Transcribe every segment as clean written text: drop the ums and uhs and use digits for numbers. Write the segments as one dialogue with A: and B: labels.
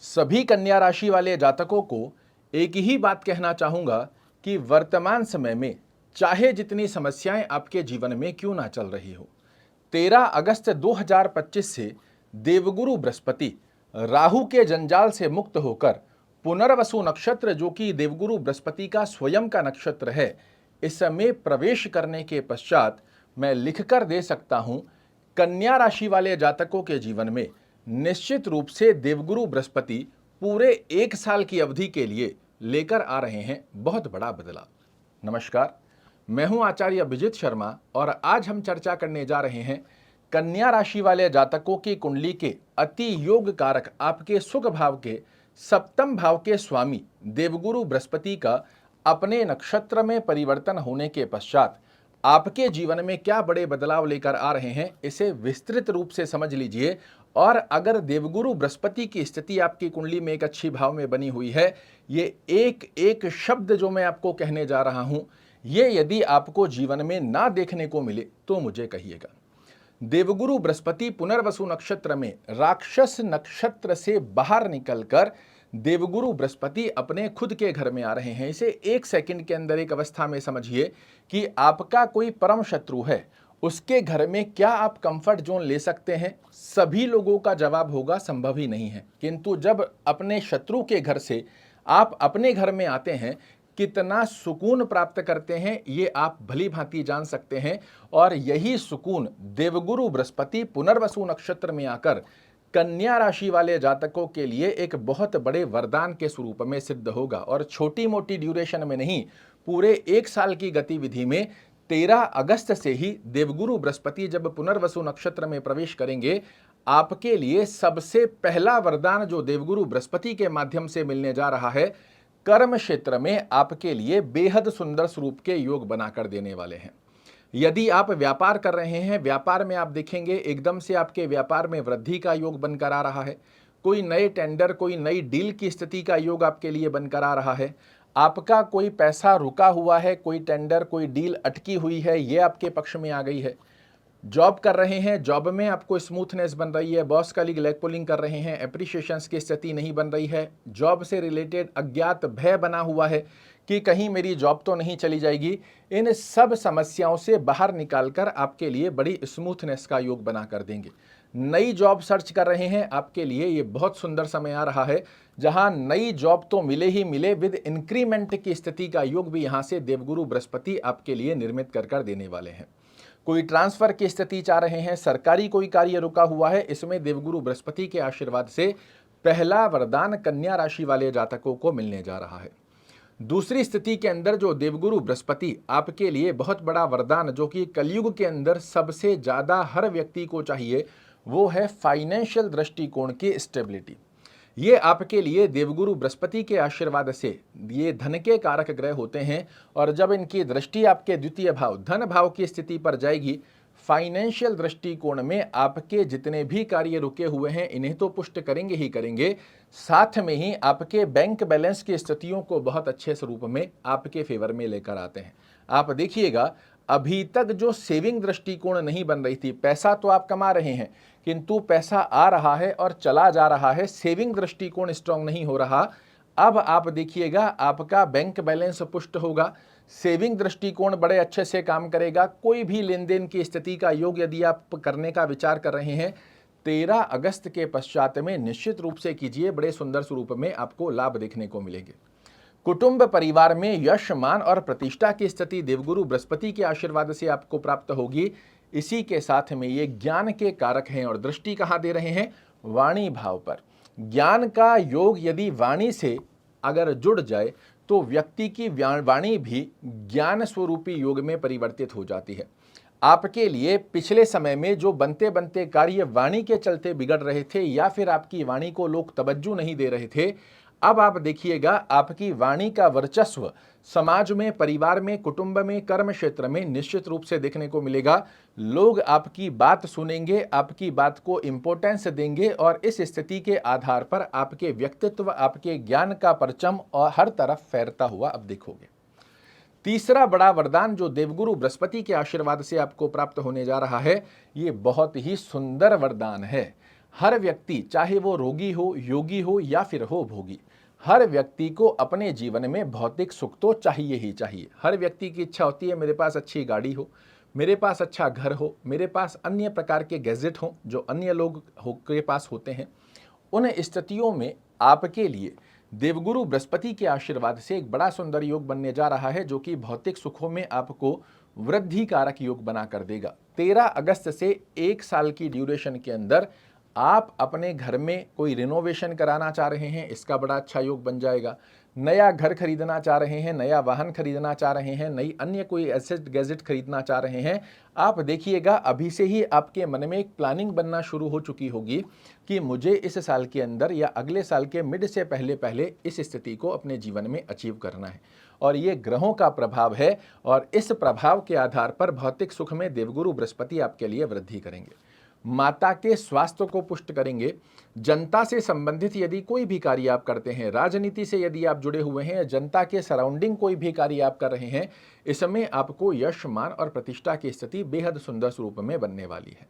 A: सभी कन्या राशि वाले जातकों को एक ही बात कहना चाहूंगा कि वर्तमान समय में चाहे जितनी समस्याएं आपके जीवन में क्यों ना चल रही हो, 13 अगस्त 2025 से देवगुरु बृहस्पति राहु के जंजाल से मुक्त होकर पुनर्वसु नक्षत्र, जो कि देवगुरु बृहस्पति का स्वयं का नक्षत्र है, इसमें प्रवेश करने के पश्चात मैं लिखकर दे सकता हूं, कन्या राशि वाले जातकों के जीवन में निश्चित रूप से देवगुरु बृहस्पति पूरे 1 साल की अवधि के लिए लेकर आ रहे हैं बहुत बड़ा बदलाव। नमस्कार, मैं हूं आचार्य अभिजीत शर्मा और आज हम चर्चा करने जा रहे हैं कन्या राशि वाले जातकों की कुंडली के अति योग कारक आपके सुख भाव के सप्तम भाव के स्वामी देवगुरु बृहस्पति का अपने नक्षत्र में परिवर्तन होने के पश्चात आपके जीवन में क्या बड़े बदलाव लेकर आ रहे हैं, इसे विस्तृत रूप से समझ लीजिए। और अगर देवगुरु बृहस्पति की स्थिति आपकी कुंडली में एक अच्छी भाव में बनी हुई है, ये एक एक शब्द जो मैं आपको कहने जा रहा हूं, ये यदि आपको जीवन में ना देखने को मिले तो मुझे कहिएगा। देवगुरु बृहस्पति पुनर्वसु नक्षत्र में राक्षस नक्षत्र से बाहर निकलकर देवगुरु बृहस्पति अपने खुद के घर में आ रहे हैं। इसे 1 सेकंड के अंदर एक अवस्था में समझिए कि आपका कोई परम शत्रु है, उसके घर में क्या आप कंफर्ट जोन ले सकते हैं? सभी लोगों का जवाब होगा संभव ही नहीं है। किंतु जब अपने शत्रु के घर से आप अपने घर में आते हैं, कितना सुकून प्राप्त करते हैं ये आप भली भांति जान सकते हैं। और यही सुकून देवगुरु बृहस्पति पुनर्वसु नक्षत्र में आकर कन्या राशि वाले जातकों के लिए एक बहुत बड़े वरदान के स्वरूप में सिद्ध होगा। और छोटी मोटी ड्यूरेशन में नहीं, पूरे 1 साल की गतिविधि में 13 अगस्त से ही देवगुरु बृहस्पति जब पुनर्वसु नक्षत्र में प्रवेश करेंगे, आपके लिए सबसे पहला वरदान जो देवगुरु बृहस्पति के माध्यम से मिलने जा रहा है, कर्म क्षेत्र में आपके लिए बेहद सुंदर स्वरूप के योग बनाकर देने वाले हैं। यदि आप व्यापार कर रहे हैं, व्यापार में आप देखेंगे एकदम से आपके व्यापार में वृद्धि का योग बनकर आ रहा है। कोई नए टेंडर, कोई नई डील की स्थिति का योग आपके लिए बनकर आ रहा है। आपका कोई पैसा रुका हुआ है, कोई टेंडर, कोई डील अटकी हुई है, ये आपके पक्ष में आ गई है। जॉब कर रहे हैं, जॉब में आपको स्मूथनेस बन रही है, बॉस कलीग लेग पुलिंग कर रहे हैं, एप्रिशिएशंस की स्थिति नहीं बन रही है, जॉब से रिलेटेड अज्ञात भय बना हुआ है कि कहीं मेरी जॉब तो नहीं चली जाएगी। इन सब समस्याओं से बाहर निकालकर आपके लिए बड़ी स्मूथनेस का योग बना कर देंगे। नई जॉब सर्च कर रहे हैं, आपके लिए ये बहुत सुंदर समय आ रहा है, जहां नई जॉब तो मिले ही मिले, विद इंक्रीमेंट की स्थिति का योग भी यहां से देवगुरु बृहस्पति आपके लिए निर्मित कर देने वाले हैं। कोई ट्रांसफर की स्थिति चाह रहे हैं, सरकारी कोई कार्य रुका हुआ है, इसमें देवगुरु बृहस्पति के आशीर्वाद से पहला वरदान कन्या राशि वाले जातकों को मिलने जा रहा है। दूसरी स्थिति के अंदर जो देवगुरु बृहस्पति आपके लिए बहुत बड़ा वरदान, जो कि कलयुग के अंदर सबसे ज्यादा हर व्यक्ति को चाहिए, वो है फाइनेंशियल दृष्टिकोण की स्टेबिलिटी। ये आपके लिए देवगुरु बृहस्पति के आशीर्वाद से ये धन के कारक ग्रह होते हैं, और जब इनकी दृष्टि आपके द्वितीय भाव धन भाव की स्थिति पर जाएगी, फाइनेंशियल दृष्टिकोण में आपके जितने भी कार्य रुके हुए हैं इन्हें तो पुष्ट करेंगे ही करेंगे, साथ में ही आपके बैंक बैलेंस की स्थितियों को बहुत अच्छे स्वरूप में आपके फेवर में लेकर आते हैं। आप देखिएगा, अभी तक जो सेविंग दृष्टिकोण नहीं बन रही थी, पैसा तो आप कमा रहे हैं किंतु पैसा आ रहा है और चला जा रहा है, सेविंग दृष्टिकोण स्ट्रांग नहीं हो रहा। अब आप देखिएगा, आपका बैंक बैलेंस पुष्ट होगा, सेविंग दृष्टिकोण बड़े अच्छे से काम करेगा। कोई भी लेन देन की स्थिति का योग यदि आप करने का विचार कर रहे हैं, 13 अगस्त के पश्चात में निश्चित रूप से कीजिए, बड़े सुंदर स्वरूप में आपको लाभ देखने को मिलेंगे। कुटुंब परिवार में यश, मान और प्रतिष्ठा की स्थिति देवगुरु बृहस्पति के आशीर्वाद से आपको प्राप्त होगी। इसी के साथ में ये ज्ञान के कारक हैं और दृष्टि कहाँ दे रहे हैं? वाणी भाव पर। ज्ञान का योग यदि वाणी से अगर जुड़ जाए तो व्यक्ति की वाणी भी ज्ञान स्वरूपी योग में परिवर्तित हो जाती है। आपके लिए पिछले समय में जो बनते बनते कार्य वाणी के चलते बिगड़ रहे थे, या फिर आपकी वाणी को लोग तवज्जो नहीं दे रहे थे, अब आप देखिएगा आपकी वाणी का वर्चस्व समाज में, परिवार में, कुटुंब में, कर्म क्षेत्र में निश्चित रूप से देखने को मिलेगा। लोग आपकी बात सुनेंगे, आपकी बात को इंपॉर्टेंस देंगे, और इस स्थिति के आधार पर आपके व्यक्तित्व, आपके ज्ञान का परचम और हर तरफ फैलता हुआ अब देखोगे। तीसरा बड़ा वरदान जो देवगुरु बृहस्पति के आशीर्वाद से आपको प्राप्त होने जा रहा है, ये बहुत ही सुंदर वरदान है। हर व्यक्ति, चाहे वो रोगी हो, योगी हो या फिर हो भोगी, हर व्यक्ति को अपने जीवन में भौतिक सुख तो चाहिए ही चाहिए। हर व्यक्ति की इच्छा होती है मेरे पास अच्छी गाड़ी हो, मेरे पास अच्छा घर हो, मेरे पास अन्य प्रकार के गैजेट हों जो अन्य लोग के पास होते हैं। उन स्थितियों में आपके लिए देवगुरु बृहस्पति के आशीर्वाद से एक बड़ा सुंदर योग बनने जा रहा है, जो कि भौतिक सुखों में आपको वृद्धि कारक योग बना कर देगा। 13 अगस्त से 1 साल की ड्यूरेशन के अंदर आप अपने घर में कोई रिनोवेशन कराना चाह रहे हैं, इसका बड़ा अच्छा योग बन जाएगा। नया घर खरीदना चाह रहे हैं, नया वाहन खरीदना चाह रहे हैं, नई अन्य कोई एसेट गैजेट खरीदना चाह रहे हैं, आप देखिएगा अभी से ही आपके मन में एक प्लानिंग बनना शुरू हो चुकी होगी कि मुझे इस साल के अंदर या अगले साल के मिड से पहले पहले इस स्थिति को अपने जीवन में अचीव करना है। और ये ग्रहों का प्रभाव है, और इस प्रभाव के आधार पर भौतिक सुख में देवगुरु बृहस्पति आपके लिए वृद्धि करेंगे। माता के स्वास्थ्य को पुष्ट करेंगे। जनता से संबंधित यदि कोई भी कार्य आप करते हैं, राजनीति से यदि आप जुड़े हुए हैं, जनता के सराउंडिंग कोई भी कार्य आप कर रहे हैं, इसमें आपको यश, मान और प्रतिष्ठा की स्थिति बेहद सुंदर स्वरूप में बनने वाली है।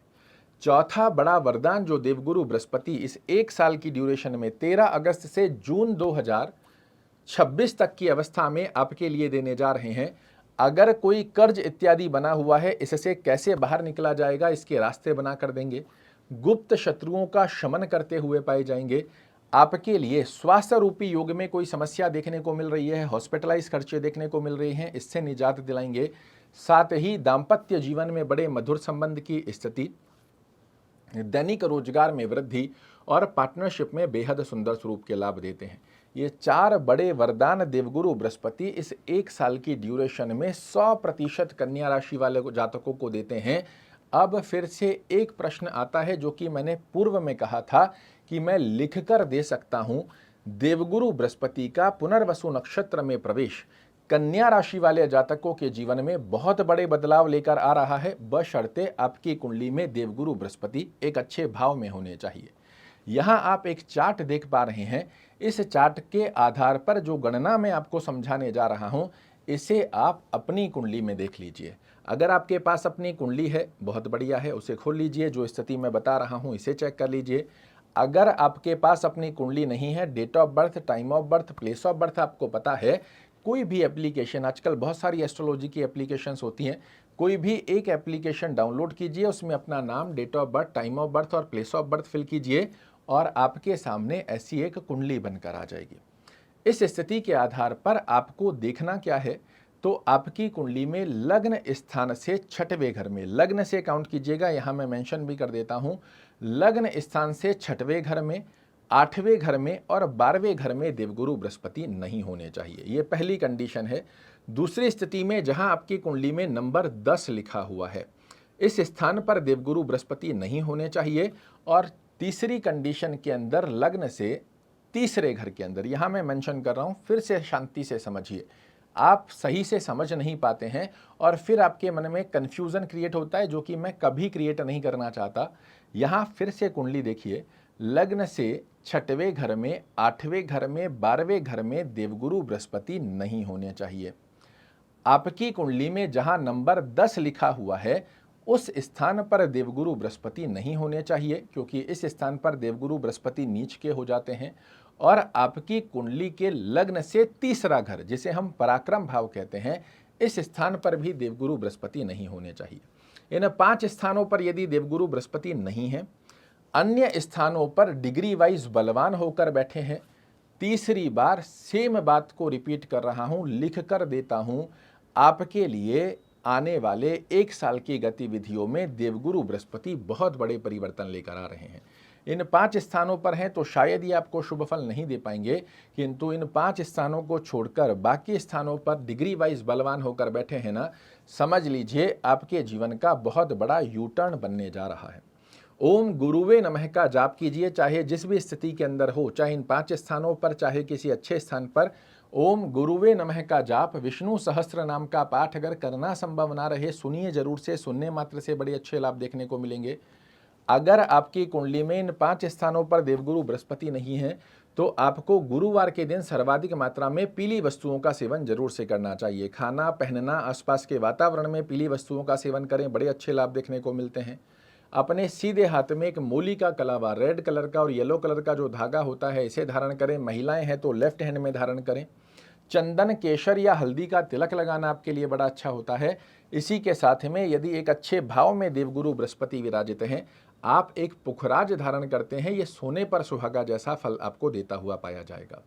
A: चौथा बड़ा वरदान जो देवगुरु बृहस्पति इस 1 साल की ड्यूरेशन में 13 अगस्त से जून 2026 तक की अवस्था में आपके लिए देने जा रहे हैं, अगर कोई कर्ज इत्यादि बना हुआ है, इससे कैसे बाहर निकला जाएगा, इसके रास्ते बना कर देंगे। गुप्त शत्रुओं का शमन करते हुए पाए जाएंगे। आपके लिए स्वास्थ्य रूपी योग में कोई समस्या देखने को मिल रही है, हॉस्पिटलाइज खर्चे देखने को मिल रहे हैं, इससे निजात दिलाएंगे। साथ ही दाम्पत्य जीवन में बड़े मधुर संबंध की स्थिति, दैनिक रोजगार में वृद्धि और पार्टनरशिप में बेहद सुंदर स्वरूप के लाभ देते हैं। ये 4 बड़े वरदान देवगुरु बृहस्पति इस 1 साल की ड्यूरेशन में 100% कन्या राशि वाले जातकों को देते हैं। अब फिर से एक प्रश्न आता है जो कि मैंने पूर्व में कहा था कि मैं लिखकर दे सकता हूं। देवगुरु बृहस्पति का पुनर्वसु नक्षत्र में प्रवेश कन्या राशि वाले जातकों के जीवन में बहुत बड़े बदलाव लेकर आ रहा है, बशर्ते आपकी कुंडली में देवगुरु बृहस्पति एक अच्छे भाव में होने चाहिए। यहाँ आप एक चार्ट देख पा रहे हैं। इस चार्ट के आधार पर जो गणना मैं आपको समझाने जा रहा हूँ, इसे आप अपनी कुंडली में देख लीजिए। अगर आपके पास अपनी कुंडली है, बहुत बढ़िया है, उसे खोल लीजिए। जो स्थिति मैं बता रहा हूँ इसे चेक कर लीजिए। अगर आपके पास अपनी कुंडली नहीं है, date of birth, time of birth, place of birth आपको पता है, कोई भी एप्लीकेशन, आजकल बहुत सारी एस्ट्रोलॉजी की एप्लीकेशंस होती हैं, कोई भी एक एप्लीकेशन डाउनलोड कीजिए, उसमें अपना नाम, date of birth, time of birth और प्लेस ऑफ बर्थ फिल कीजिए और आपके सामने ऐसी एक कुंडली बनकर आ जाएगी। इस स्थिति के आधार पर आपको देखना क्या है, तो आपकी कुंडली में लग्न स्थान से 6वें घर में, लग्न से काउंट कीजिएगा, यहाँ मैं मेंशन भी कर देता हूँ, लग्न स्थान से 6वें घर में, 8वें घर में और 12वें घर में देवगुरु बृहस्पति नहीं होने चाहिए। ये पहली कंडीशन है। दूसरी स्थिति में जहां आपकी कुंडली में नंबर 10 लिखा हुआ है, इस स्थान पर देवगुरु बृहस्पति नहीं होने चाहिए। और तीसरी कंडीशन के अंदर लग्न से तीसरे घर के अंदर, यहां मैं मेंशन कर रहा हूं, फिर से शांति से समझिए, आप सही से समझ नहीं पाते हैं और फिर आपके मन में कंफ्यूजन क्रिएट होता है, जो कि मैं कभी क्रिएट नहीं करना चाहता। यहां फिर से कुंडली देखिए, लग्न से 6वें घर में, 8वें घर में, 12वें घर में देवगुरु बृहस्पति नहीं होने चाहिए। आपकी कुंडली में जहां नंबर 10 लिखा हुआ है, उस स्थान पर देवगुरु बृहस्पति नहीं होने चाहिए, क्योंकि इस स्थान पर देवगुरु बृहस्पति नीच के हो जाते हैं। और आपकी कुंडली के लग्न से तीसरा घर, जिसे हम पराक्रम भाव कहते हैं, इस स्थान पर भी देवगुरु बृहस्पति नहीं होने चाहिए। इन 5 स्थानों पर यदि देवगुरु बृहस्पति नहीं है, अन्य स्थानों पर डिग्री वाइज बलवान होकर बैठे हैं, तीसरी बार सेम बात को रिपीट कर रहा हूं, लिख कर देता हूं, आपके लिए आने वाले 1 साल की गतिविधियों में देवगुरु बृहस्पति बहुत बड़े परिवर्तन लेकर आ रहे हैं। इन 5 स्थानों पर हैं तो शायद ही आपको शुभ फल नहीं दे पाएंगे, किंतु इन 5 स्थानों को छोड़कर बाकी स्थानों पर डिग्री वाइज बलवान होकर बैठे हैं ना, समझ लीजिए आपके जीवन का बहुत बड़ा यू टर्न बनने जा रहा है। ओम गुरुवे नमः का जाप कीजिए, चाहे जिस भी स्थिति के अंदर हो, चाहे इन 5 स्थानों पर, चाहे किसी अच्छे स्थान पर। ओम गुरुवे नमः का जाप, विष्णु सहस्त्र नाम का पाठ अगर करना संभव ना रहे, सुनिए जरूर से, सुनने मात्र से बड़े अच्छे लाभ देखने को मिलेंगे। अगर आपकी कुंडली में इन 5 स्थानों पर देवगुरु बृहस्पति नहीं है, तो आपको गुरुवार के दिन सर्वाधिक मात्रा में पीली वस्तुओं का सेवन जरूर से करना चाहिए। खाना, पहनना, आसपास के वातावरण में पीली वस्तुओं का सेवन करें, बड़े अच्छे लाभ देखने को मिलते हैं। अपने सीधे हाथ में एक मूली का कलावा, रेड कलर का और येलो कलर का जो धागा होता है, इसे धारण करें। महिलाएं हैं तो लेफ्ट हैंड में धारण करें। चंदन, केशर या हल्दी का तिलक लगाना आपके लिए बड़ा अच्छा होता है। इसी के साथ में यदि एक अच्छे भाव में देवगुरु बृहस्पति विराजित हैं, आप एक पुखराज धारण करते हैं, ये सोने पर सुहागा जैसा फल आपको देता हुआ पाया जाएगा।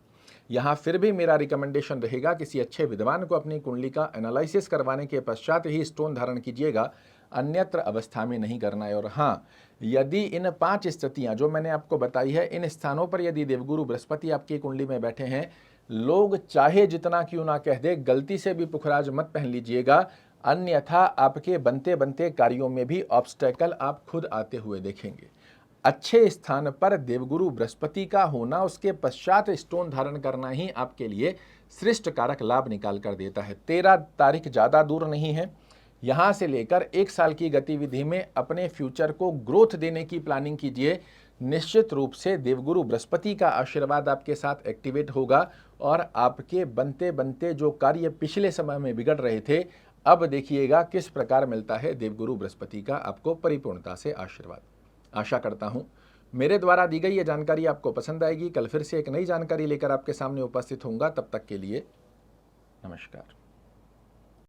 A: यहाँ फिर भी मेरा रिकमेंडेशन रहेगा, किसी अच्छे विद्वान को अपनी कुंडली का एनालिसिस करवाने के पश्चात ही स्टोन धारण कीजिएगा, अन्यत्र अवस्था में नहीं करना है। और हाँ, यदि इन 5 स्थितियाँ जो मैंने आपको बताई है, इन स्थानों पर यदि देवगुरु बृहस्पति आपकी कुंडली में बैठे हैं, लोग चाहे जितना क्यों ना कह दे, गलती से भी पुखराज मत पहन लीजिएगा, अन्यथा आपके बनते बनते कार्यों में भी ऑब्स्टेकल आप खुद आते हुए देखेंगे। अच्छे स्थान पर देवगुरु बृहस्पति का होना, उसके पश्चात स्टोन धारण करना ही आपके लिए श्रेष्ठ कारक लाभ निकाल कर देता है। 13 तारीख ज़्यादा दूर नहीं है, यहाँ से लेकर 1 साल की गतिविधि में अपने फ्यूचर को ग्रोथ देने की प्लानिंग कीजिए। निश्चित रूप से देवगुरु बृहस्पति का आशीर्वाद आपके साथ एक्टिवेट होगा और आपके बनते बनते जो कार्य पिछले समय में बिगड़ रहे थे, अब देखिएगा किस प्रकार मिलता है देवगुरु बृहस्पति का आपको परिपूर्णता से आशीर्वाद। आशा करता हूं मेरे द्वारा दी गई ये जानकारी आपको पसंद आएगी। कल फिर से एक नई जानकारी लेकर आपके सामने उपस्थित होऊंगा। तब तक के लिए नमस्कार।